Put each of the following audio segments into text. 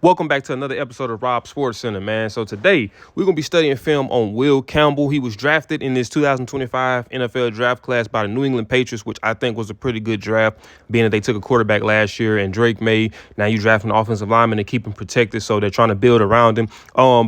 Welcome back to another episode of Rob Sports Center, man. So today we're going to be studying film on Will Campbell. He was drafted in this 2025 NFL draft class by the New England Patriots, which I think was a pretty good draft, being that they took a quarterback last year and Drake May. Now you drafting an offensive lineman to keep him protected, so they're trying to build around him.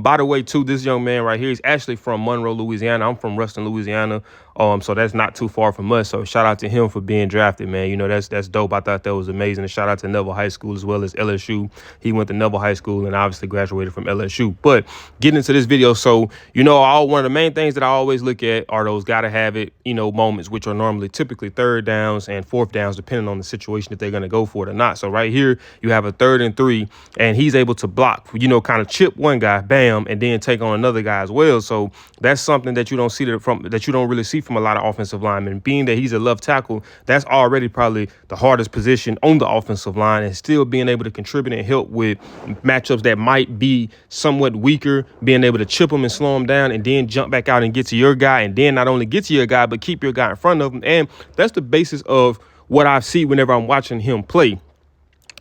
By the way, too, this young man right here, he's actually from Monroe, Louisiana. I'm from Ruston, Louisiana. So that's not too far from us. So shout out to him for being drafted, man. You know, that's dope. I thought that was amazing. And shout out to Neville High School as well as LSU. He went to Neville High School and obviously graduated from LSU. But getting into this video, so, you know, one of the main things that I always look at are those gotta have it, you know, moments, which are normally typically third downs and fourth downs, depending on the situation that they're going to go for it or not. So right here, you have a 3rd and 3, and he's able to block, you know, kind of chip one guy, bam, and then take on another guy as well. So that's something that you don't really see from a lot of offensive linemen. Being that he's a left tackle, that's already probably the hardest position on the offensive line, and still being able to contribute and help with matchups that might be somewhat weaker, being able to chip them and slow them down and then jump back out and get to your guy, and then not only get to your guy, but keep your guy in front of him. And that's the basis of what I see whenever I'm watching him play,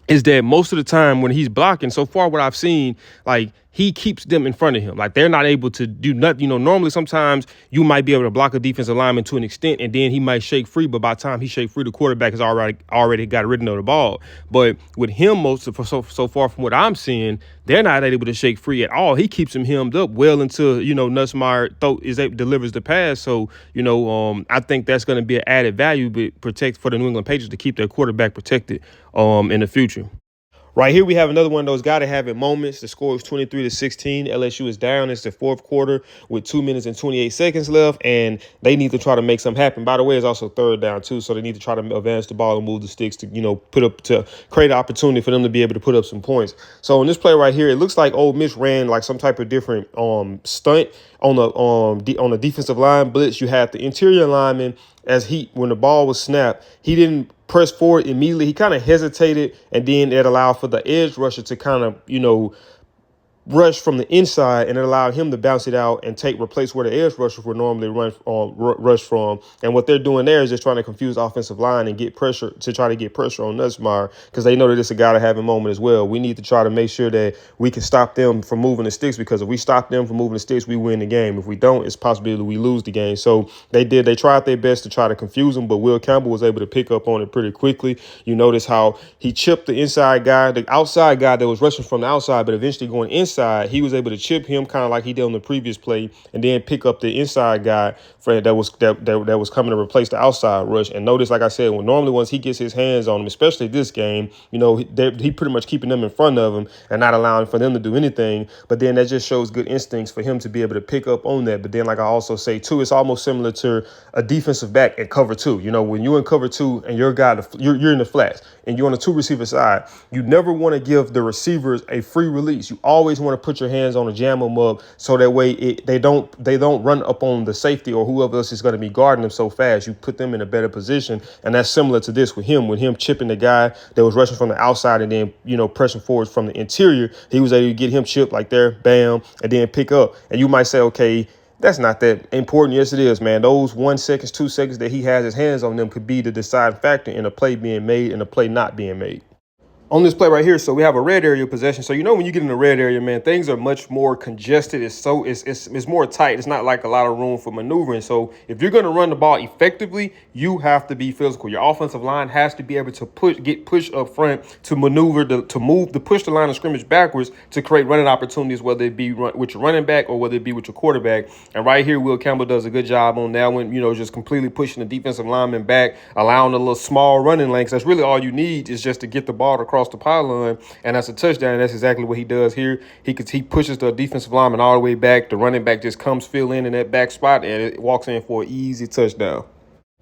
is that most of the time when he's blocking, so far what I've seen, like, he keeps them in front of him. Like, they're not able to do nothing. You know, normally sometimes you might be able to block a defensive lineman to an extent, and then he might shake free, but by the time he shake free, the quarterback has already got rid of the ball. But with him, so far from what I'm seeing, they're not able to shake free at all. He keeps him hemmed up well until, you know, Nussmeier delivers the pass. So, you know, I think that's going to be an added value for the New England Patriots to keep their quarterback protected in the future. Right here, we have another one of those gotta-have-it moments. The score is 23-16. LSU is down. It's the fourth quarter with 2 minutes and 28 seconds left, and they need to try to make something happen. By the way, it's also 3rd down, too, so they need to try to advance the ball and move the sticks to, you know, to create an opportunity for them to be able to put up some points. So in this play right here, it looks like Ole Miss ran like some type of different stunt on the defensive line blitz. You had the interior lineman, when the ball was snapped, he didn't press forward immediately. He kind of hesitated, and then it allowed for the edge rusher to kind of, you know, rush from the inside, and it allowed him to bounce it out and replace where the edge rushers would normally rush from. And what they're doing there is just trying to confuse the offensive line and get pressure to try to get pressure on Nussmeier, because they know that it's a gotta-have-it moment as well. We need to try to make sure that we can stop them from moving the sticks, because if we stop them from moving the sticks, we win the game. If we don't, it's possible we lose the game. So they tried their best to try to confuse them, but Will Campbell was able to pick up on it pretty quickly. You notice how he chipped the inside guy, the outside guy that was rushing from the outside, but eventually going inside. He was able to chip him kind of like he did on the previous play, and then pick up the inside guy that was coming to replace the outside rush. And notice, like I said, once he gets his hands on them, especially this game, you know, he pretty much keeping them in front of him and not allowing for them to do anything. But then that just shows good instincts for him to be able to pick up on that. But then, like I also say too, it's almost similar to a defensive back at cover 2. You know, when you're in cover 2 and your guy, you're in the flats and you're on the 2 receiver side, you never want to give the receivers a free release. You always want to put your hands on and jam them up, so that way they don't run up on the safety or whoever else is going to be guarding them so fast. You put them in a better position, and that's similar to this with him chipping the guy that was rushing from the outside and then, you know, pressing forward from the interior. He was able to get him chipped like there, bam, and then pick up. And you might say, okay, that's not that important. Yes, it is, man. Those 1 second, 2 seconds that he has his hands on them could be the deciding factor in a play being made and a play not being made. On this play right here, so we have a red area possession. So, you know, when you get in the red area, man, things are much more congested. It's more tight. It's not like a lot of room for maneuvering. So if you're going to run the ball effectively, you have to be physical. Your offensive line has to be able to get pushed up front to maneuver, to push the line of scrimmage backwards to create running opportunities, whether it be with your running back or whether it be with your quarterback. And right here, Will Campbell does a good job on that one, you know, just completely pushing the defensive lineman back, allowing a little small running lengths. That's really all you need, is just to get the ball across the pylon, and that's a touchdown. And that's exactly what he does here. He pushes the defensive lineman all the way back. The running back just comes fill in that back spot, and it walks in for an easy touchdown.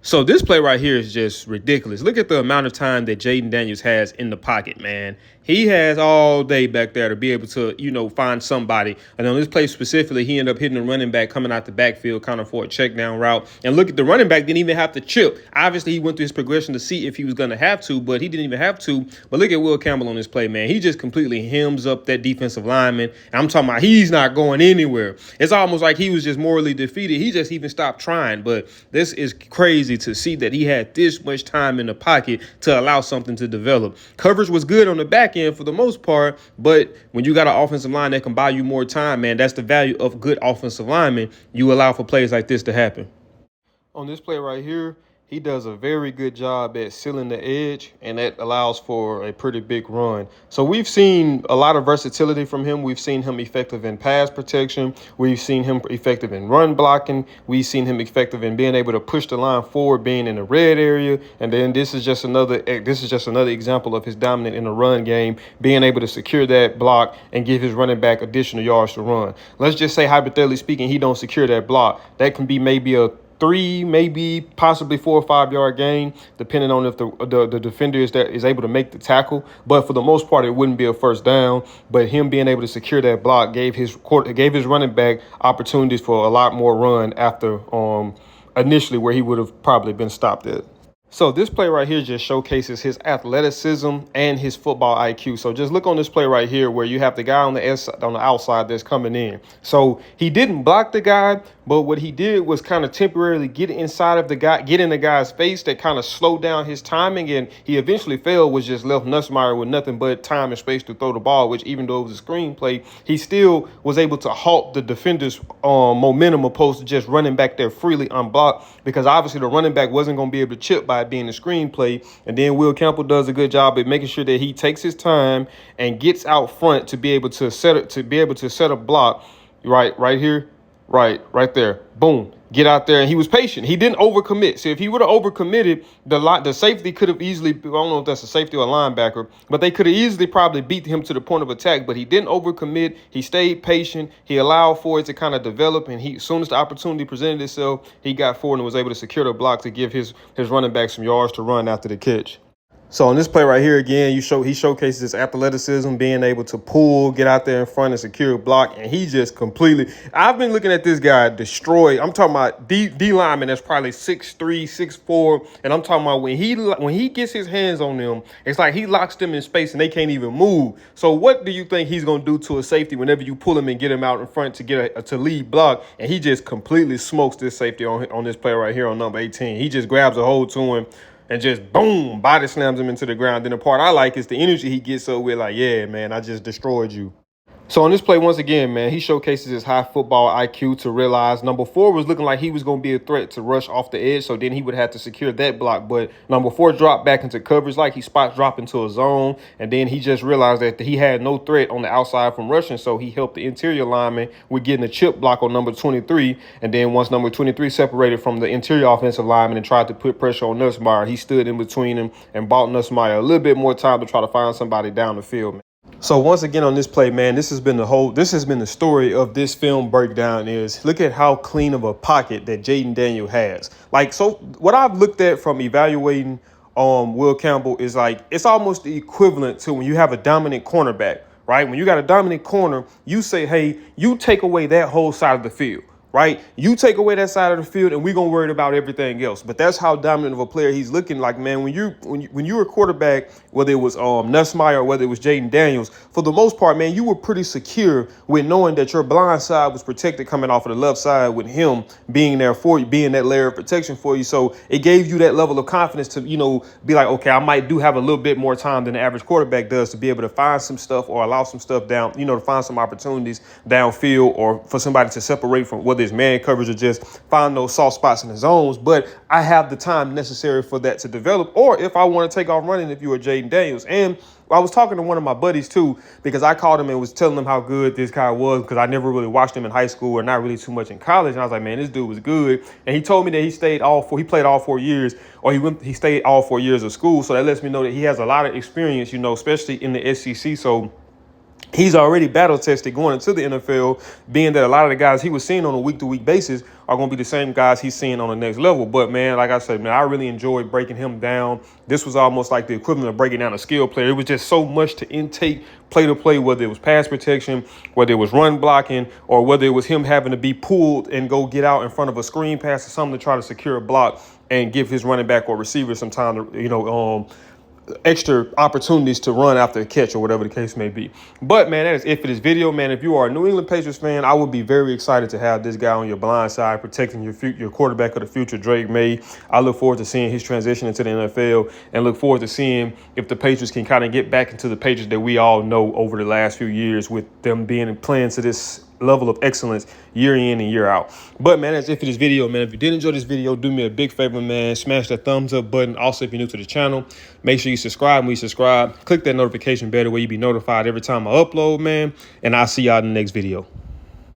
So this play right here is just ridiculous. Look at the amount of time that Jaden Daniels has in the pocket, man. He has all day back there to be able to, you know, find somebody. And on this play specifically, he ended up hitting the running back coming out the backfield kind of for a check down route. And look at the running back didn't even have to chip. Obviously, he went through his progression to see if he was going to have to, but he didn't even have to. But look at Will Campbell on this play, man. He just completely hems up that defensive lineman. And I'm talking about he's not going anywhere. It's almost like he was just morally defeated. He just even stopped trying. But this is crazy to see that he had this much time in the pocket to allow something to develop. Coverage was good on the back back end for the most part. But when you got an offensive line that can buy you more time, man, that's the value of good offensive linemen. You allow for plays like this to happen. On this play right here, he does a very good job at sealing the edge, and that allows for a pretty big run. So we've seen a lot of versatility from him. We've seen him effective in pass protection. We've seen him effective in run blocking. We've seen him effective in being able to push the line forward, being in the red area. And then this is just another example of his dominant in the run game, being able to secure that block and give his running back additional yards to run. Let's just say, hypothetically speaking, he don't secure that block. That can be maybe a 3, maybe possibly 4 or 5 yard gain, depending on if the defender is able to make the tackle. But for the most part, it wouldn't be a first down. But him being able to secure that block gave his running back opportunities for a lot more run after initially where he would have probably been stopped at. So this play right here just showcases his athleticism and his football IQ. So just look on this play right here where you have the guy on the outside that's coming in. So he didn't block the guy, but what he did was kind of temporarily get inside of the guy, get in the guy's face. That kind of slowed down his timing, and he eventually failed, was just left Nussmeier with nothing but time and space to throw the ball, which even though it was a screen play, he still was able to halt the defender's momentum opposed to just running back there freely unblocked, because obviously the running back wasn't going to be able to chip by being a screenplay. And then Will Campbell does a good job at making sure that he takes his time and gets out front to be able to set a block right here, right there. Boom. Get out there. And he was patient. He didn't overcommit. So if he would have overcommitted, the safety could have easily, I don't know if that's a safety or a linebacker, but they could have easily probably beat him to the point of attack. But he didn't overcommit. He stayed patient. He allowed for it to kind of develop. And as soon as the opportunity presented itself, he got forward and was able to secure the block to give his running back some yards to run after the catch. So on this play right here, again, he showcases his athleticism, being able to pull, get out there in front and secure a block. And he just completely, I've been looking at this guy destroy. I'm talking about D lineman that's probably 6'3", 6'4". And I'm talking about when he gets his hands on them, it's like he locks them in space and they can't even move. So what do you think he's going to do to a safety whenever you pull him and get him out in front to get to lead block? And he just completely smokes this safety on this play right here on number 18. He just grabs a hold to him and just boom, body slams him into the ground. Then the part I like is the energy he gets up with, like, yeah, man, I just destroyed you. So on this play, once again, man, he showcases his high football IQ to realize number 4 was looking like he was going to be a threat to rush off the edge. So then he would have to secure that block. But number 4 dropped back into coverage, like he spot dropped into a zone. And then he just realized that he had no threat on the outside from rushing. So he helped the interior lineman with getting a chip block on number 23. And then once number 23 separated from the interior offensive lineman and tried to put pressure on Nussmeier, he stood in between him and bought Nussmeier a little bit more time to try to find somebody down the field, man. So once again on this play, man, this has been the story of this film breakdown. Is look at how clean of a pocket that Jaden Daniels has. Like, so what I've looked at from evaluating Will Campbell is like it's almost the equivalent to when you have a dominant cornerback, right? When you got a dominant corner, you say, hey, you take away that whole side of the field. Right? You take away that side of the field and we're going to worry about everything else. But that's how dominant of a player he's looking like, man. When you were a quarterback, whether it was Nussmeier or whether it was Jaden Daniels, for the most part, man, you were pretty secure with knowing that your blind side was protected coming off of the left side with him being there for you, being that layer of protection for you. So it gave you that level of confidence to, be like, okay, I might do have a little bit more time than the average quarterback does to be able to find some stuff or allow some stuff down, to find some opportunities downfield or for somebody to separate from whether it's man coverage or just find those soft spots in the zones. But I have the time necessary for that to develop, or if I want to take off running, if you were Jaden Daniels. And I was talking to one of my buddies too, because I called him and was telling him how good this guy was, because I never really watched him in high school or not really too much in college. And I was like, man, this dude was good. And he told me that he played all 4 years, or he stayed all 4 years of school. So that lets me know that he has a lot of experience, especially in the SEC. So he's already battle tested going into the NFL, being that a lot of the guys he was seeing on a week-to-week basis are going to be the same guys he's seeing on the next level. But, man, like I said, man, I really enjoyed breaking him down. This was almost like the equivalent of breaking down a skill player. It was just so much to intake play-to-play, whether it was pass protection, whether it was run blocking, or whether it was him having to be pulled and go get out in front of a screen pass or something to try to secure a block and give his running back or receiver some time to, extra opportunities to run after a catch or whatever the case may be. But man, that is it for this video, man. If you are a New England Patriots fan, I would be very excited to have this guy on your blind side, protecting your quarterback of the future, Drake May. I look forward to seeing his transition into the NFL, and look forward to seeing if the Patriots can kind of get back into the Patriots that we all know over the last few years, with them playing to this level of excellence year in and year out. But man, that's it for this video, man. If you did enjoy this video, do me a big favor, man. Smash that thumbs up button. Also, if you're new to the channel, make sure you subscribe. When you subscribe, click that notification bell where you be notified every time I upload, man. And I'll see y'all in the next video.